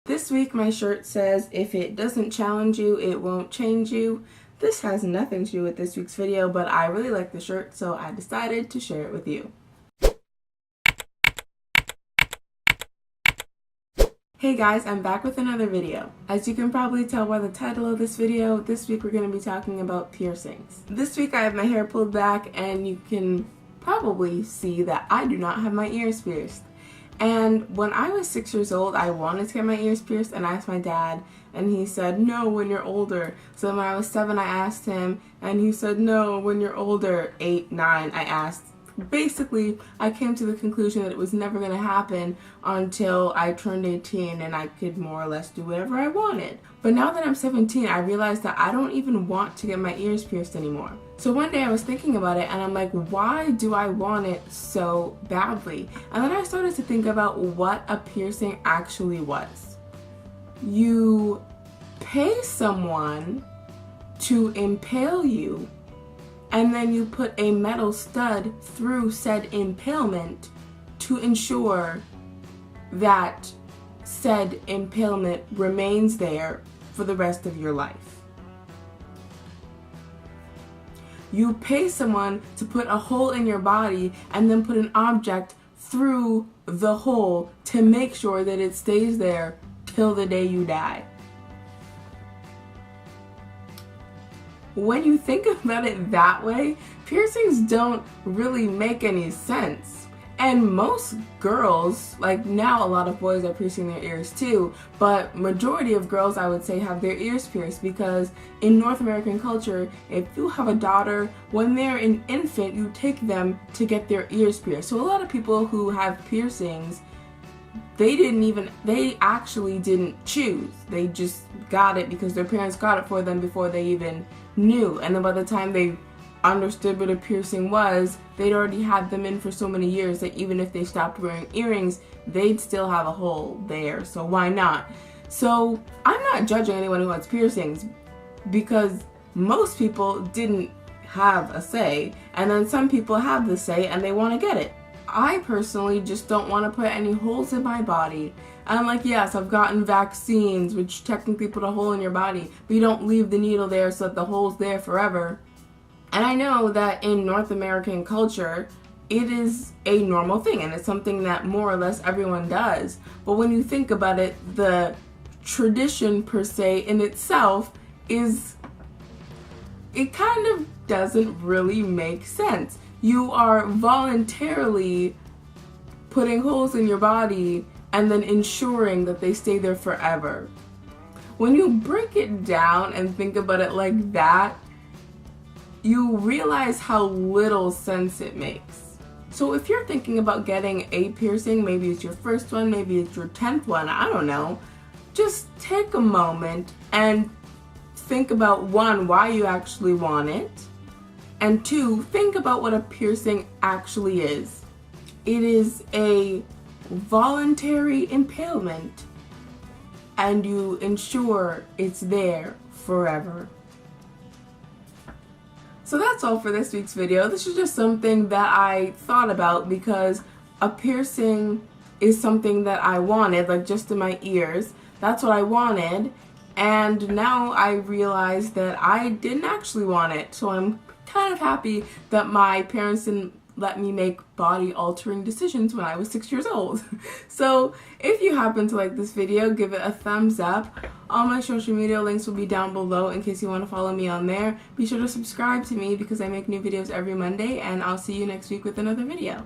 This week my shirt says, if it doesn't challenge you, it won't change you. This has nothing to do with this week's video, but I really like the shirt, so I decided to share it with you. Hey guys, I'm back with another video. As you can probably tell by the title of this video, this week we're going to be talking about piercings. This week I have my hair pulled back and you can probably see that I do not have my ears pierced. And when I was 6 years old, I wanted to get my ears pierced, and I asked my dad, and he said, no, when you're older. So when I was 7, I asked him, and he said, no, when you're older. 8, 9, I asked. Basically, I came to the conclusion that it was never going to happen until I turned 18 and I could more or less do whatever I wanted. But now that I'm 17, I realized that I don't even want to get my ears pierced anymore. So one day I was thinking about it and I'm like, why do I want it so badly? And then I started to think about what a piercing actually was. You pay someone to impale you, and then you put a metal stud through said impalement to ensure that said impalement remains there for the rest of your life. You pay someone to put a hole in your body and then put an object through the hole to make sure that it stays there till the day you die. When you think about it that way, piercings don't really make any sense. And most girls, like now a lot of boys are piercing their ears too, but majority of girls I would say have their ears pierced because in North American culture, if you have a daughter, when they're an infant, you take them to get their ears pierced. So a lot of people who have piercings, they actually didn't choose. They just got it because their parents got it for them before they even knew. And then by the time they understood what a piercing was, they'd already had them in for so many years that even if they stopped wearing earrings, they'd still have a hole there. So why not? So I'm not judging anyone who has piercings because most people didn't have a say, and then some people have the say and they want to get it. I personally just don't want to put any holes in my body. And like, yes, I've gotten vaccines which technically put a hole in your body, but you don't leave the needle there so that the hole's there forever. And I know that in North American culture, it is a normal thing and it's something that more or less everyone does. But when you think about it, the tradition per se in itself it kind of doesn't really make sense. You are voluntarily putting holes in your body and then ensuring that they stay there forever. When you break it down and think about it like that, you realize how little sense it makes. So if you're thinking about getting a piercing, maybe it's your first one, maybe it's your 10th one, I don't know, just take a moment and think about, one, why you actually want it, and 2, think about what a piercing actually is. It is a voluntary impalement, and you ensure it's there forever. So that's all for this week's video. This is just something that I thought about because a piercing is something that I wanted, like just in my ears. That's what I wanted, and now I realize that I didn't actually want it. So I'm kind of happy that my parents didn't let me make body altering decisions when I was 6 years old. So if you happen to like this video, give it a thumbs up. All my social media links will be down below in case you want to follow me on there. Be sure to subscribe to me because I make new videos every Monday, and I'll see you next week with another video.